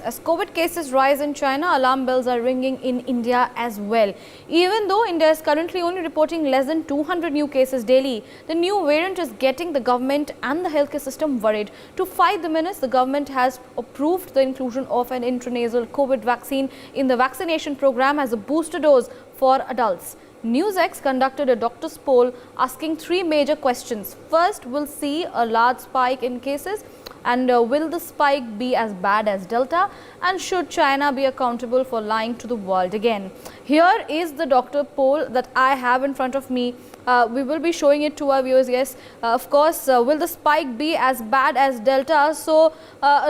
As COVID cases rise in China, alarm bells are ringing in India as well. Even though India is currently only reporting less than 200 new cases daily, the new variant is getting the government and the healthcare system worried. To fight the menace, the government has approved the inclusion of an intranasal COVID vaccine in the vaccination program as a booster dose for adults. NewsX conducted a doctor's poll asking three major questions. First, will see a large spike in cases? And will the spike be as bad as Delta? And should China be accountable for lying to the world again? Here is the doctor poll that I have in front of me. We will be showing it to our viewers. Yes, of course, will the spike be as bad as Delta? So,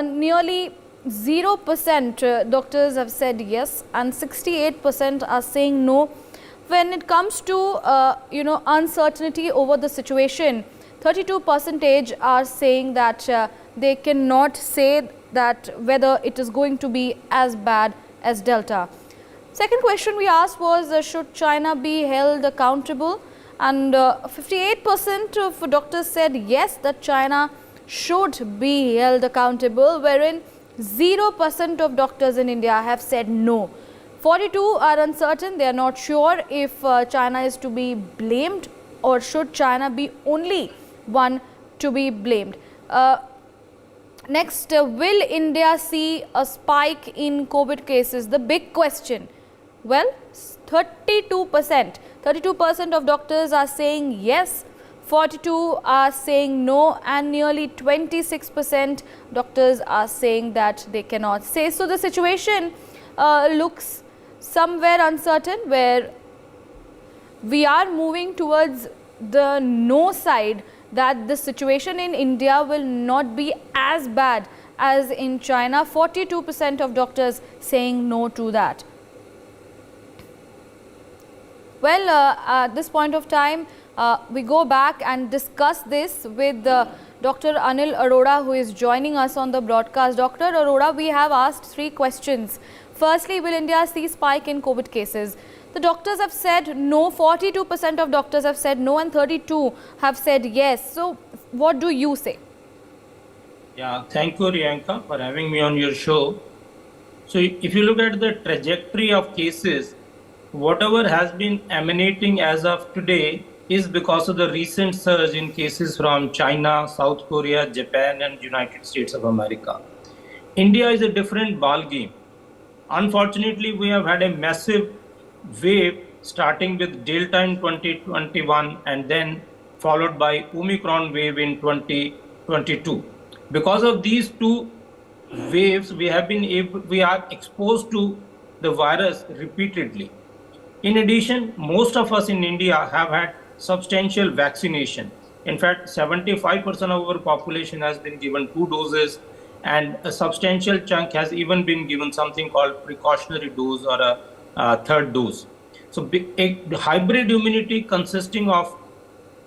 nearly 0% doctors have said yes and 68% are saying no. When it comes to uncertainty over the situation, 32% are saying that they cannot say that whether it is going to be as bad as Delta. Second question we asked was, should China be held accountable? And 58% of doctors said yes, that China should be held accountable, wherein 0% of doctors in India have said no. 42 are uncertain. They are not sure if China is to be blamed or should China be only one to be blamed. Next, will India see a spike in COVID cases? The big question. Well, 32% of doctors are saying yes, 42 are saying no, and nearly 26% doctors are saying that they cannot say. So the situation looks somewhere uncertain, where we are moving towards the no side, that the situation in India will not be as bad as in China. 42% of doctors saying no to that. Well, at this point of time, we go back and discuss this with Dr. Anil Arora, who is joining us on the broadcast. Dr. Arora, we have asked three questions. Firstly, will India see spike in COVID cases? The doctors have said no, 42% of doctors have said no and 32 have said yes. So, what do you say? Yeah, thank you, Riyanka, for having me on your show. So, if you look at the trajectory of cases, whatever has been emanating as of today is because of the recent surge in cases from China, South Korea, Japan and United States of America. India is a different ball game. Unfortunately, we have had a massive wave starting with Delta in 2021 and then followed by Omicron wave in 2022. Because of these two waves, we are exposed to the virus repeatedly. In addition, most of us in India have had substantial vaccination. In fact, 75% of our population has been given 2 doses, and a substantial chunk has even been given something called precautionary dose or a third dose. So a hybrid immunity consisting of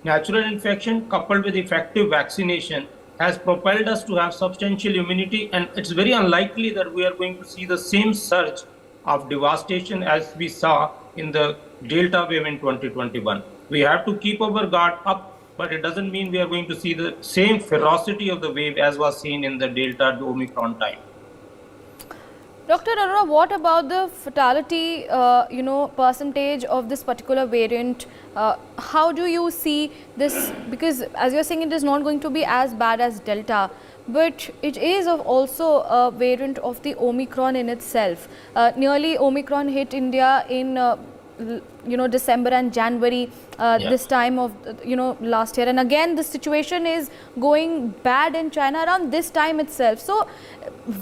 natural infection coupled with effective vaccination has propelled us to have substantial immunity, and it's very unlikely that we are going to see the same surge of devastation as we saw in the Delta wave in 2021. We have to keep our guard up, but it doesn't mean we are going to see the same ferocity of the wave as was seen in the Delta to Omicron time. Dr. Arora, what about the fatality, percentage of this particular variant? How do you see this? Because as you're saying, it is not going to be as bad as Delta, but it is also a variant of the Omicron in itself. Nearly Omicron hit India in December and January this time of last year, and again the situation is going bad in China around this time itself. So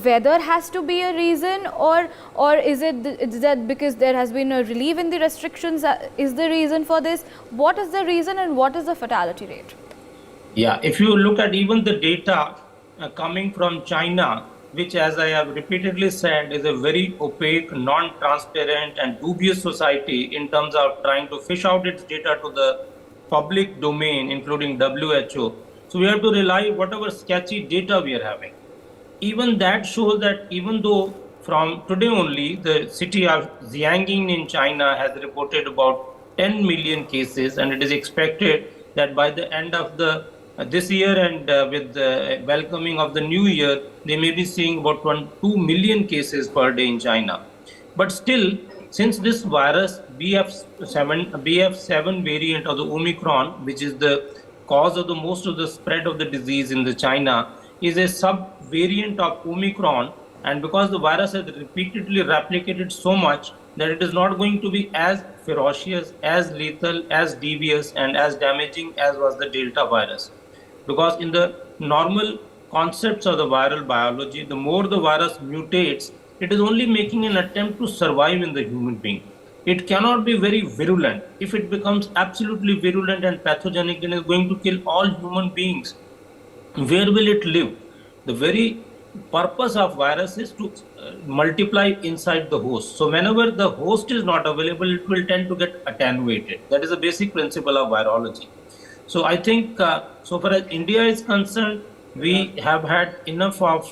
weather has to be a reason, or is that because there has been a relief in the restrictions is the reason for this? What is the reason and what is the fatality rate? Yeah, if you look at even the data coming from China, which, as I have repeatedly said, is a very opaque, non-transparent and dubious society in terms of trying to fish out its data to the public domain, including WHO. So we have to rely whatever sketchy data we are having. Even that shows that even though from today only, the city of Jiangyin in China has reported about 10 million cases, and it is expected that by the end of the this year, and with the welcoming of the new year, they may be seeing about 2 million cases per day in China. But still, since this virus BF7 variant of the Omicron, which is the cause of the most of the spread of the disease in the China, is a sub variant of Omicron, and because the virus has repeatedly replicated so much that it is not going to be as ferocious, as lethal, as devious, and as damaging as was the Delta virus. Because in the normal concepts of the viral biology, the more the virus mutates, it is only making an attempt to survive in the human being. It cannot be very virulent. If it becomes absolutely virulent and pathogenic, then it's going to kill all human beings. Where will it live? The very purpose of virus is to multiply inside the host. So whenever the host is not available, it will tend to get attenuated. That is a basic principle of virology. So I think, so far as India is concerned, we have had enough of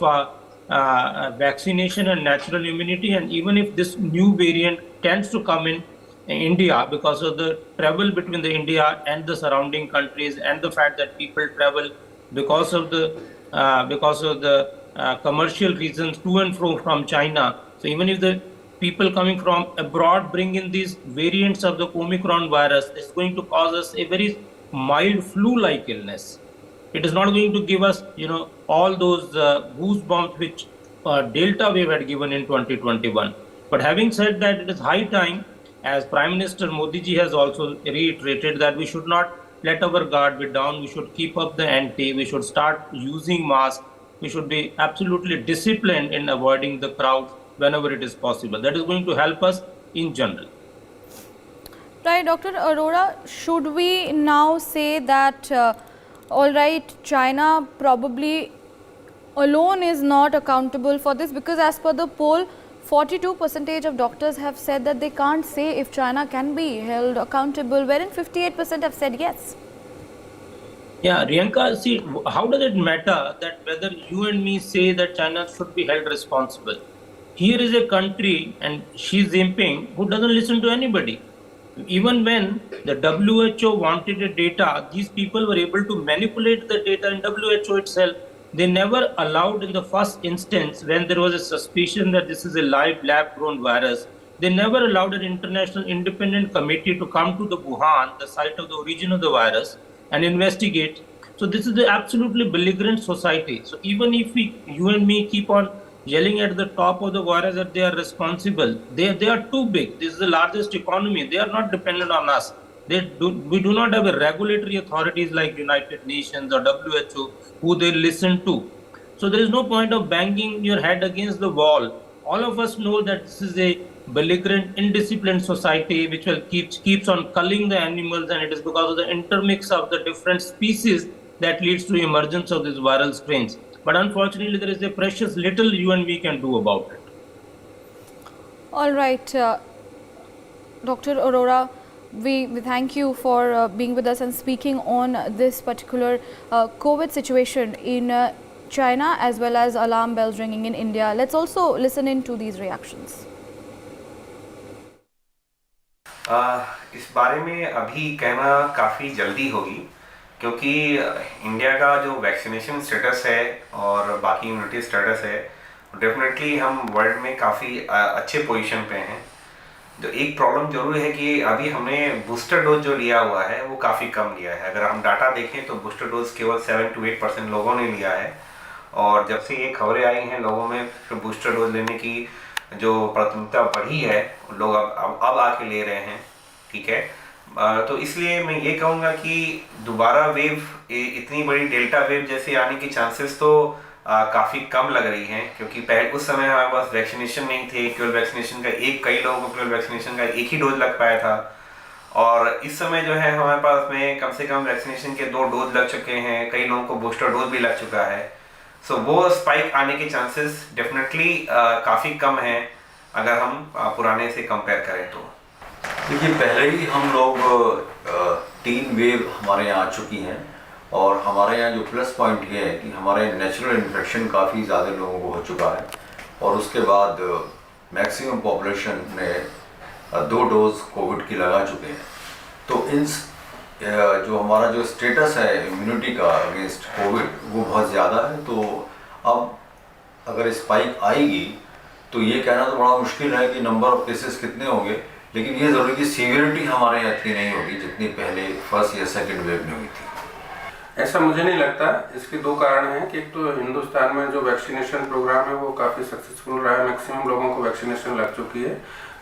vaccination and natural immunity. And even if this new variant tends to come in India, because of the travel between the India and the surrounding countries, and the fact that people travel because of the commercial reasons to and fro from China. So even if the people coming from abroad bring in these variants of the Omicron virus, it's going to cause us a very mild flu-like illness. It is not going to give us, all those goosebumps which Delta wave had given in 2021. But having said that, it is high time, as Prime Minister Modi ji has also reiterated, that we should not let our guard be down. We should keep up the ante. We should start using masks. We should be absolutely disciplined in avoiding the crowd whenever it is possible. That is going to help us in general. Right, Dr. Arora, should we now say that, all right, China probably alone is not accountable for this, because as per the poll, 42% of doctors have said that they can't say if China can be held accountable, wherein 58% have said yes. Yeah, Riyanka, see, how does it matter that whether you and me say that China should be held responsible? Here is a country, and Xi Jinping, who doesn't listen to anybody. Even when the WHO wanted the data, these people were able to manipulate the data in WHO itself. They never allowed, in the first instance, when there was a suspicion that this is a live lab-grown virus, they never allowed an international independent committee to come to the Wuhan, the site of the origin of the virus, and investigate. So this is the absolutely belligerent society. So even if you and me keep on yelling at the top of the virus that they are responsible, they are too big. This is the largest economy. They are not dependent on us. We do not have a regulatory authorities like United Nations or WHO who they listen to. So there is no point of banging your head against the wall. All of us know that this is a belligerent, indisciplined society which will keeps on culling the animals, and it is because of the intermix of the different species that leads to emergence of these viral strains. But unfortunately, there is a precious little you and we can do about it. All right, Dr. Arora, we thank you for being with us and speaking on this particular COVID situation in China, as well as alarm bells ringing in India. Let's also listen in to these reactions. इस बारे में अभी कहना काफ़ी जल्दी होगी, क्योंकि India का जो वैक्सीनेशन स्टेटस है और बाकी इम्यूनिटी स्टेटस है, डेफिनेटली हम वर्ल्ड में काफ़ी अच्छे पोजीशन पे हैं। जो एक प्रॉब्लम जरूर है कि अभी हमने बूस्टर डोज जो लिया हुआ है वो काफ़ी कम लिया है। अगर हम डाटा देखें तो बूस्टर डोज केवल 7 to 8% लोगों ने लिया है, और जब से ये खबरें आई हैं लोगों में बूस्टर डोज लेने की जो प्राथमिकता बढ़ी है, लोग अब आके ले रहे हैं। ठीक है, तो इसलिए मैं ये कहूँगा कि दोबारा वेव, इतनी बड़ी डेल्टा वेव जैसे आने की चांसेस तो काफ़ी कम लग रही हैं, क्योंकि पहले उस समय हमारे पास वैक्सीनेशन नहीं थे। केवल वैक्सीनेशन का कई लोगों को केवल वैक्सीनेशन का एक ही डोज लग पाया था, और इस समय जो है हमारे पास में कम से कम वैक्सीनेशन के 2 डोज लग चुके हैं, कई लोगों को बूस्टर डोज भी लग चुका है। सो वो स्पाइक आने के चांसेस डेफिनेटली काफ़ी कम है अगर हम पुराने से कंपेयर करें तो। देखिए, पहले ही हम लोग 3 वेव हमारे यहाँ आ चुकी हैं, और हमारे यहाँ जो प्लस पॉइंट ये है कि हमारे नेचुरल इन्फेक्शन काफ़ी ज़्यादा लोगों को हो चुका है, और उसके बाद मैक्सिमम पॉपुलेशन ने 2 डोज कोविड की लगा चुके हैं। तो जो हमारा जो स्टेटस है इम्यूनिटी का अगेंस्ट कोविड वो बहुत ज़्यादा है। तो अब अगर स्पाइक आएगी तो ये कहना तो बड़ा मुश्किल है कि नंबर ऑफ केसेस कितने होंगे, लेकिन ये ज़रूरी कि सीवियरिटी हमारे यहाँ इतनी नहीं होगी जितनी पहले फर्स्ट या सेकंड वेव में हुई थी। ऐसा मुझे नहीं लगता। इसके दो कारण हैं कि एक तो हिंदुस्तान में जो वैक्सीनेशन प्रोग्राम है वो काफ़ी सक्सेसफुल रहा है, मैक्सिमम लोगों को वैक्सीनेशन लग चुकी है।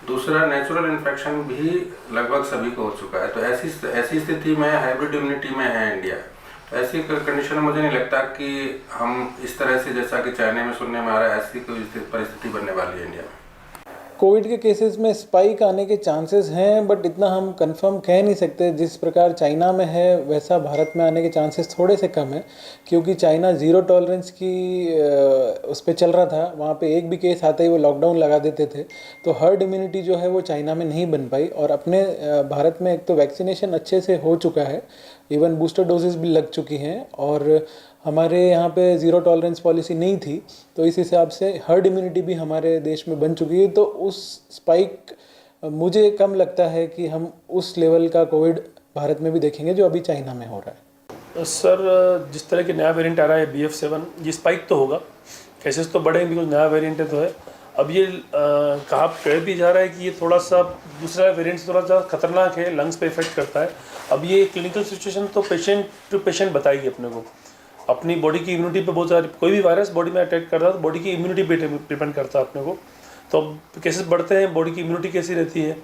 दूसरा, नेचुरल इन्फेक्शन भी लगभग सभी को हो चुका है। तो ऐसी स्थिति में हाइब्रिड इम्यूनिटी में है इंडिया। तो ऐसी कंडीशन में मुझे नहीं लगता कि हम इस तरह से, जैसा कि चाइना में सुनने में आ रहा है, ऐसी कोई परिस्थिति बनने वाली है इंडिया में। कोविड के केसेस में स्पाइक आने के चांसेस हैं, बट इतना हम कंफर्म कह नहीं सकते। जिस प्रकार चाइना में है वैसा भारत में आने के चांसेस थोड़े से कम है, क्योंकि चाइना ज़ीरो टॉलरेंस की उस पर चल रहा था। वहाँ पे एक भी केस आते ही वो लॉकडाउन लगा देते थे। तो हर्ड इम्यूनिटी जो है वो चाइना में नहीं बन पाई। और अपने भारत में एक तो वैक्सीनेशन अच्छे से हो चुका है, इवन बूस्टर डोजेस भी लग चुकी हैं, और हमारे यहाँ पे ज़ीरो टॉलरेंस पॉलिसी नहीं थी। तो इस हिसाब से हर्ड इम्यूनिटी भी हमारे देश में बन चुकी है। तो उस स्पाइक मुझे कम लगता है कि हम उस लेवल का कोविड भारत में भी देखेंगे जो अभी चाइना में हो रहा है। सर, जिस तरह के नया वेरिएंट आ रहा है BF7, ये स्पाइक तो होगा, केसेस तो बढ़ेंगे बिकॉज नया वेरिएंट है तो है। अब ये कह भी जा रहा है कि ये थोड़ा सा दूसरा वेरिएंट से थोड़ा सा खतरनाक है, लंग्स पे इफेक्ट करता है। अब ये क्लिनिकल सिचुएशन तो पेशेंट टू पेशेंट बताएगी अपने को, अपनी बॉडी की इम्यूनिटी पे बहुत सारी, कोई भी वायरस बॉडी में अटैक करता है तो बॉडी की इम्यूनिटी पे डिपेंड करता है अपने को। तो अब केसेस बढ़ते हैं, बॉडी की इम्यूनिटी कैसी रहती है,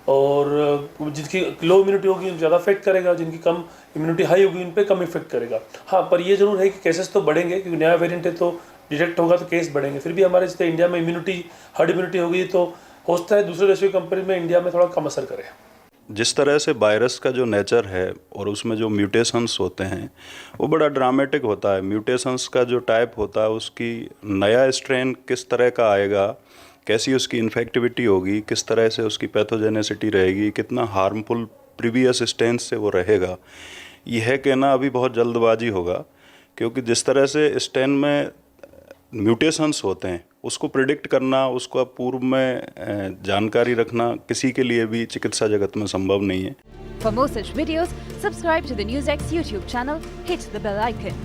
और जिनकी लो इम्यूनिटी होगी ज़्यादा इफेक्ट करेगा, जिनकी कम इम्यूनिटी हाई होगी उन पर कम इफेक्ट करेगा। हाँ, पर ये जरूर है कि केसेस तो बढ़ेंगे, क्योंकि नया वेरिएंट है तो डिटेक्ट होगा तो केस बढ़ेंगे। फिर भी हमारे जैसे इंडिया में इम्यूनिटी, हर्ड इम्यूनिटी होगी तो हो सकता है दूसरे देशों की कंपेयर में इंडिया में थोड़ा कम असर करे। जिस तरह से वायरस का जो नेचर है और उसमें जो म्यूटेशंस होते हैं वो बड़ा ड्रामेटिक होता है। म्यूटेशंस का जो टाइप होता है, उसकी नया स्ट्रेन किस तरह का आएगा, कैसी उसकी इन्फेक्टिविटी होगी, किस तरह से उसकी पैथोजेनेसिटी रहेगी, कितना हार्मफुल प्रीवियस स्ट्रेन से वो रहेगा, यह कहना अभी बहुत जल्दबाजी होगा। क्योंकि जिस तरह से स्ट्रेन में म्यूटेशंस होते हैं उसको प्रिडिक्ट करना, उसको पूर्व में जानकारी रखना किसी के लिए भी चिकित्सा जगत में संभव नहीं है। For more such videos, subscribe to the NewsX YouTube channel, hit the bell icon.